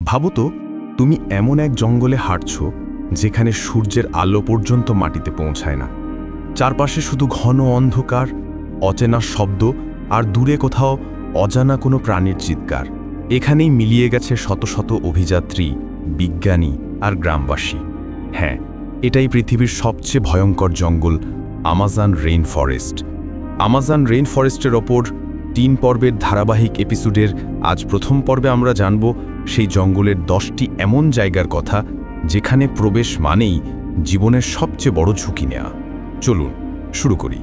ভাবো তো, তুমি এমন এক জঙ্গলে হাঁটছ যেখানে সূর্যের আলো পর্যন্ত মাটিতে পৌঁছায় না। চারপাশে শুধু ঘন অন্ধকার, অচেনা শব্দ আর দূরে কোথাও অজানা কোনো প্রাণীর চিৎকার। এখানেই মিলিয়ে গেছে শত শত অভিযাত্রী, বিজ্ঞানী আর গ্রামবাসী। হ্যাঁ, এটাই পৃথিবীর সবচেয়ে ভয়ঙ্কর জঙ্গল, Amazon rain forest. Amazon rain ফরেস্টের ওপর 3 পর্বের ধারাবাহিক এপিসোডের আজ প্রথম পর্বে আমরা জানব সেই জঙ্গলের 10টি এমন জায়গার কথা যেখানে প্রবেশ মানেই জীবনের সবচেয়ে বড় ঝুঁকি নেওয়া। চলুন শুরু করি।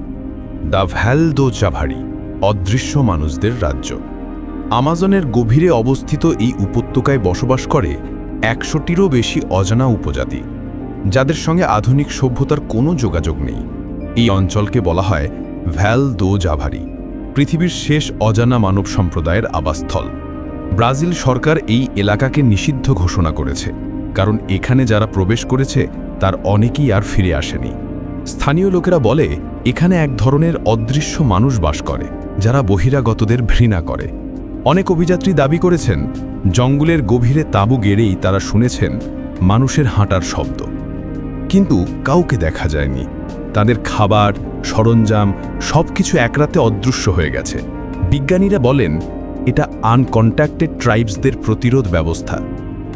দ্য ভ্যাল দো জাভারি, অদৃশ্য মানুষদের রাজ্য। আমাজনের গভীরে অবস্থিত এই উপত্যকায় বসবাস করে 100টিরও বেশি অজানা উপজাতি, যাদের সঙ্গে আধুনিক সভ্যতার কোনো যোগাযোগ নেই। এই অঞ্চলকে বলা হয় ভ্যাল দো জাভারি, পৃথিবীর শেষ অজানা মানব সম্প্রদায়ের আবাসস্থল। ব্রাজিল সরকার এই এলাকাকে নিষিদ্ধ ঘোষণা করেছে, কারণ এখানে যারা প্রবেশ করেছে তার অনেকেই আর ফিরে আসেনি। স্থানীয় লোকেরা বলে এখানে এক ধরনের অদৃশ্য মানুষ বাস করে, যারা বহিরাগতদের ঘৃণা করে। অনেক অভিযাত্রী দাবি করেছেন জঙ্গলের গভীরে তাঁবু গেড়েই তারা শুনেছেন মানুষের হাঁটার শব্দ, কিন্তু কাউকে দেখা যায়নি। তাদের খাবার, সরঞ্জাম সবকিছু এক রাতে অদৃশ্য হয়ে গেছে। বিজ্ঞানীরা বলেন এটা আনকন্ট্যাক্টেড ট্রাইবসদের প্রতিরোধ ব্যবস্থা,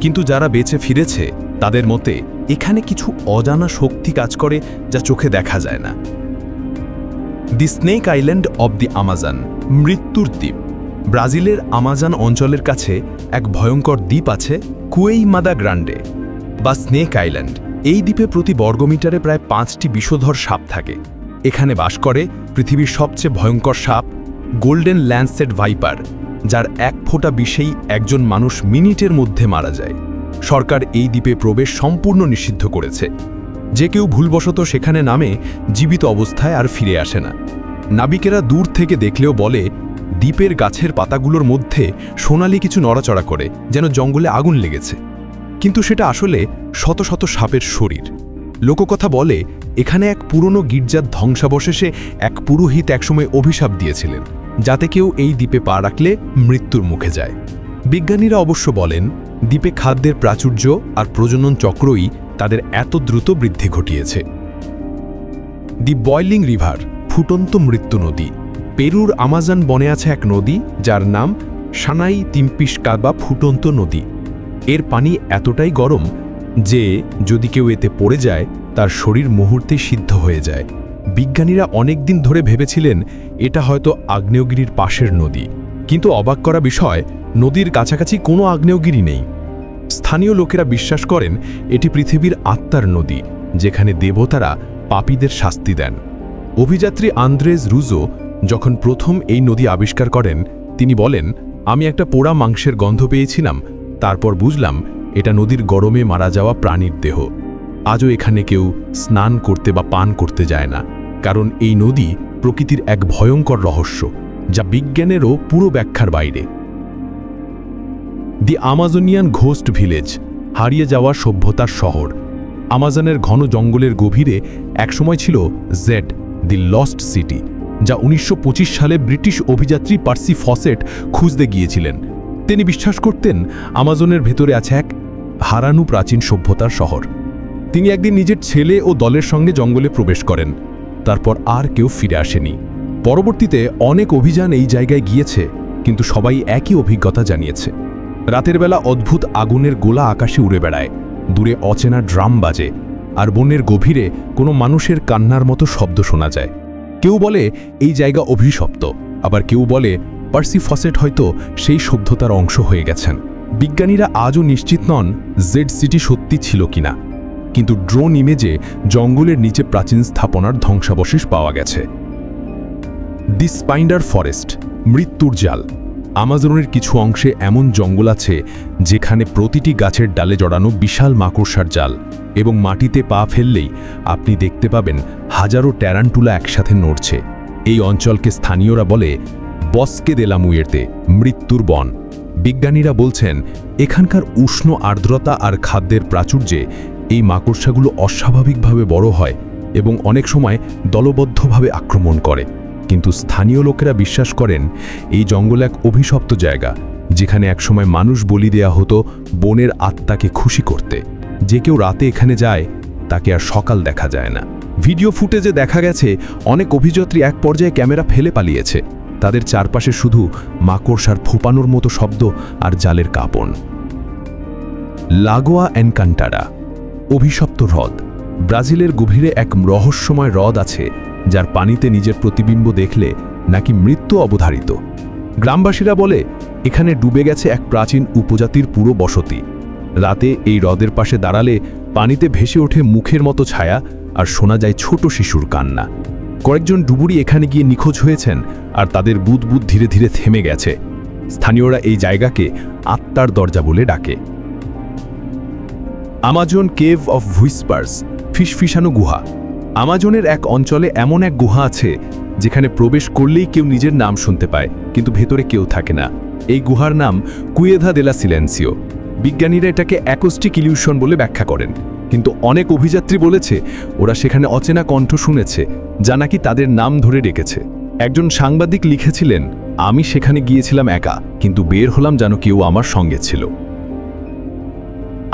কিন্তু যারা বেঁচে ফিরেছে তাদের মতে এখানে কিছু অজানা শক্তি কাজ করে যা চোখে দেখা যায় না। The snake island of the Amazon, মৃত্যুর দ্বীপ। ব্রাজিলের আমাজন অঞ্চলের কাছে এক ভয়ঙ্কর দ্বীপ আছে, কুয়েইমাদা গ্রান্ডে বা স্নেক আইল্যান্ড। এই দ্বীপে প্রতি বর্গমিটারে প্রায় 5টি বিষধর সাপ থাকে। এখানে বাস করে পৃথিবীর সবচেয়ে ভয়ঙ্কর সাপ গোল্ডেন ল্যান্সেট ভাইপার, যার 1 ফোঁটা বিষেই একজন মানুষ মিনিটের মধ্যে মারা যায়। সরকার এই দ্বীপে প্রবেশ সম্পূর্ণ নিষিদ্ধ করেছে। যে কেউ ভুলবশত সেখানে নামে জীবিত অবস্থায় আর ফিরে আসে না। নাবিকেরা দূর থেকে দেখলেও বলে দ্বীপের গাছের পাতাগুলোর মধ্যে সোনালি কিছু নড়াচড়া করে, যেন জঙ্গলে আগুন লেগেছে, কিন্তু সেটা আসলে শত শত সাপের শরীর। লোককথা বলে এখানে এক পুরনো গির্জার ধ্বংসাবশেষে এক পুরোহিত একসময় অভিশাপ দিয়েছিলেন যাতে কেউ এই দ্বীপে পা রাখলে মৃত্যুর মুখে যায়। বিজ্ঞানীরা অবশ্য বলেন দ্বীপে খাদ্যের প্রাচুর্য আর প্রজনন চক্রই তাদের এত দ্রুত বৃদ্ধি ঘটিয়েছে। দি বয়লিং রিভার, ফুটন্ত মৃত্যু নদী। পেরুর আমাজন বনে আছে এক নদী যার নাম সানাই তিম্পিস্কা বা ফুটন্ত নদী। এর পানি এতটাই গরম যে যদি কেউ এতে পড়ে যায় তার শরীর মুহূর্তেই সিদ্ধ হয়ে যায়। বিজ্ঞানীরা অনেক দিন ধরে ভেবেছিলেন এটা হয়তো আগ্নেয়গিরির পাশের নদী, কিন্তু অবাক করা বিষয়, নদীর কাছাকাছি কোনো আগ্নেয়গিরি নেই। স্থানীয় লোকেরা বিশ্বাস করেন এটি পৃথিবীর আত্মার নদী, যেখানে দেবতারা পাপীদের শাস্তি দেন। অভিযাত্রী আন্দ্রেজ রুজো যখন প্রথম এই নদী আবিষ্কার করেন, তিনি বলেন, আমি একটা পোড়া মাংসের গন্ধ পেয়েছিলাম, তারপর বুঝলাম এটা নদীর গরমে মারা যাওয়া প্রাণীর দেহ। আজও এখানে কেউ স্নান করতে বা পান করতে যায় না, কারণ এই নদী প্রকৃতির এক ভয়ঙ্কর রহস্য, যা বিজ্ঞানেরও পুরো ব্যাখ্যার বাইরে। দি আমাজোনিয়ান ঘোস্ট ভিলেজ, হারিয়ে যাওয়া সভ্যতার শহর। আমাজনের ঘন জঙ্গলের গভীরে একসময় ছিল জেড, দি লস্ট সিটি, যা 1925 সালে ব্রিটিশ অভিযাত্রী পার্সি ফসেট খুঁজতে গিয়েছিলেন। তিনি বিশ্বাস করতেন আমাজনের ভেতরে আছে এক হারানো প্রাচীন সভ্যতার শহর। তিনি একদিন নিজের ছেলে ও দলের সঙ্গে জঙ্গলে প্রবেশ করেন, তারপর আর কেউ ফিরে আসেনি। পরবর্তীতে অনেক অভিযান এই জায়গায় গিয়েছে, কিন্তু সবাই একই অভিজ্ঞতা জানিয়েছে। রাতের বেলা অদ্ভুত আগুনের গোলা আকাশে উড়ে বেড়ায়, দূরে অচেনা ড্রাম বাজে, আর বনের গভীরে কোনো মানুষের কান্নার মতো শব্দ শোনা যায়। কেউ বলে এই জায়গা অভিশপ্ত, আবার কেউ বলে পার্সি ফসেট হয়তো সেই সভ্যতার অংশ হয়ে গেছেন। বিজ্ঞানীরা আজও নিশ্চিত নন জেড সিটি সত্যি ছিল কিনা, কিন্তু ড্রোন ইমেজে জঙ্গলের নিচে প্রাচীন স্থাপনার ধ্বংসাবশেষ পাওয়া গেছে। দি স্পাইডার ফরেস্ট, মৃত্যুর জাল। আমাজনের কিছু অংশে এমন জঙ্গল আছে যেখানে প্রতিটি গাছের ডালে জড়ানো বিশাল মাকড়সার জাল, এবং মাটিতে পা ফেললেই আপনি দেখতে পাবেন হাজারো ট্যারান্টুলা একসাথে নড়ছে। এই অঞ্চলকে স্থানীয়রা বলে বস্কে দে লা মুয়ের্তে, মৃত্যুর বন। বিজ্ঞানীরা বলছেন এখানকার উষ্ণ আর্দ্রতা আর খাদ্যের প্রাচুর্যে এই মাকড়সাগুলো অস্বাভাবিকভাবে বড় হয় এবং অনেক সময় দলবদ্ধভাবে আক্রমণ করে। কিন্তু স্থানীয় লোকেরা বিশ্বাস করেন এই জঙ্গল এক অভিশপ্ত জায়গা, যেখানে একসময় মানুষ বলি দেয়া হতো বনের আত্মাকে খুশি করতে। যে কেউ রাতে এখানে যায় তাকে আর সকাল দেখা যায় না। ভিডিও ফুটেজে দেখা গেছে অনেক অভিযাত্রী এক পর্যায়ে ক্যামেরা ফেলে পালিয়েছে। তাদের চারপাশে শুধু মাকড়সার ফোপানোর মতো শব্দ আর জালের কাঁপন। লাগোয়া এনকান্টাডা, অভিশপ্ত হ্রদ। ব্রাজিলের গভীরে এক রহস্যময় হ্রদ আছে যার পানিতে নিজের প্রতিবিম্ব দেখলে নাকি মৃত্যু অবধারিত। গ্রামবাসীরা বলে এখানে ডুবে গেছে এক প্রাচীন উপজাতির পুরো বসতি। রাতে এই হ্রদের পাশে দাঁড়ালে পানিতে ভেসে ওঠে মুখের মতো ছায়া আর শোনা যায় ছোট শিশুর কান্না। কয়েকজন ডুবুরি এখানে গিয়ে নিখোঁজ হয়েছেন আর তাদের বুদবুদ ধীরে ধীরে থেমে গেছে। স্থানীয়রা এই জায়গাকে আত্মার দরজা বলে ডাকে। আমাজন কেভ অফ হুইসপার্স, ফিসফিসানো গুহা। আমাজনের এক অঞ্চলে এমন এক গুহা আছে যেখানে প্রবেশ করলেই কেউ নিজের নাম শুনতে পায়, কিন্তু ভেতরে কেউ থাকে না। এই গুহার নাম কুয়েধা দেলা সিলেন্সিও। বিজ্ঞানীরা এটাকে অ্যাকোস্টিক ইলিউশন বলে ব্যাখ্যা করেন, কিন্তু অনেক অভিযাত্রী বলেছে ওরা সেখানে অচেনা কণ্ঠ শুনেছে যা নাকি তাদের নাম ধরে ডেকেছে। একজন সাংবাদিক লিখেছিলেন, আমি সেখানে গিয়েছিলাম একা, কিন্তু বের হলাম যেন কেউ আমার সঙ্গে ছিল।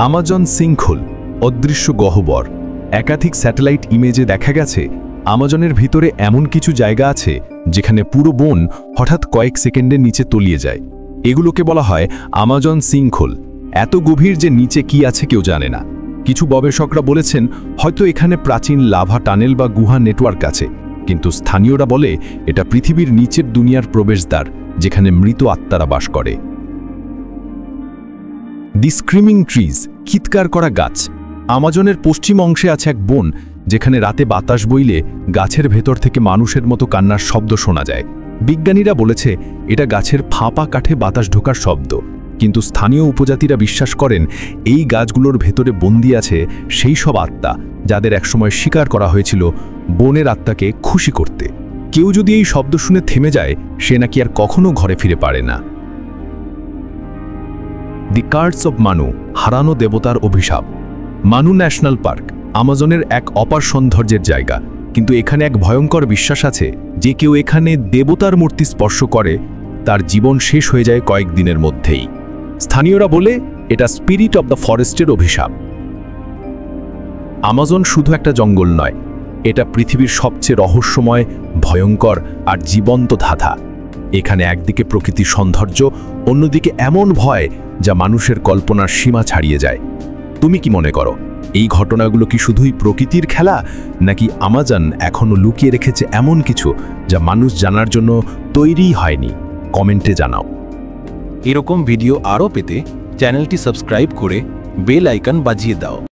আমাজন সিঙ্কহোল, অদৃশ্য গহ্বর। একাধিক স্যাটেলাইট ইমেজে দেখা গেছে আমাজনের ভিতরে এমন কিছু জায়গা আছে যেখানে পুরো বন হঠাৎ কয়েক সেকেন্ডের নিচে তলিয়ে যায়। এগুলোকে বলা হয় আমাজন সিঙ্কহোল। এত গভীর যে নিচে কি আছে কেউ জানে না। কিছু গবেষকরা বলেছেন হয়তো এখানে প্রাচীন লাভা টানেল বা গুহা নেটওয়ার্ক আছে, কিন্তু স্থানীয়রা বলে এটা পৃথিবীর নিচের দুনিয়ার প্রবেশদ্বার যেখানে মৃত আত্মারা বাস করে। দি স্ক্রিমিং ট্রিজ, চিৎকার করা গাছ। আমাজনের পশ্চিম অংশে আছে এক বন যেখানে রাতে বাতাস বইলে গাছের ভেতর থেকে মানুষের মতো কান্নার শব্দ শোনা যায়। বিজ্ঞানীরা বলেছে এটা গাছের ফাঁপা কাঠে বাতাস ঢোকার শব্দ, কিন্তু স্থানীয় উপজাতিরা বিশ্বাস করেন এই গাছগুলোর ভেতরে বন্দী আছে সেই সব আত্মা যাদের একসময় শিকার করা হয়েছিল বনের আত্মাকে খুশি করতে। কেউ যদি এই শব্দ শুনে থেমে যায় সে নাকি আর কখনো ঘরে ফিরে পারে না। দি কার্ডস অব মানু, হারানো দেবতার অভিশাপ। মানু ন্যাশনাল পার্ক আমাজনের এক অপার সৌন্দর্যের জায়গা, কিন্তু এখানে এক ভয়ঙ্কর বিশ্বাস আছে যে কেউ এখানে দেবতার মূর্তি স্পর্শ করে তার জীবন শেষ হয়ে যায় কয়েকদিনের মধ্যেই। স্থানীয়রা বলে এটা স্পিরিট অব দ্য ফরেস্টের অভিশাপ। আমাজন শুধু একটা জঙ্গল নয়, এটা পৃথিবীর সবচেয়ে রহস্যময়, ভয়ঙ্কর আর জীবন্ত ধাঁধা। এখানে একদিকে প্রকৃতির সৌন্দর্য, অন্যদিকে এমন ভয় যা মানুষের কল্পনার সীমা ছাড়িয়ে যায়। তুমি কি মনে করো এই ঘটনাগুলো কি শুধুই প্রকৃতির খেলা, নাকি আমাজন এখনো লুকিয়ে রেখেছে এমন কিছু যা মানুষ জানার জন্য তৈরিই হয়নি? কমেন্টে জানাও। এরকম ভিডিও আরও পেতে চ্যানেলটি সাবস্ক্রাইব করে বেল আইকন বাজিয়ে দাও।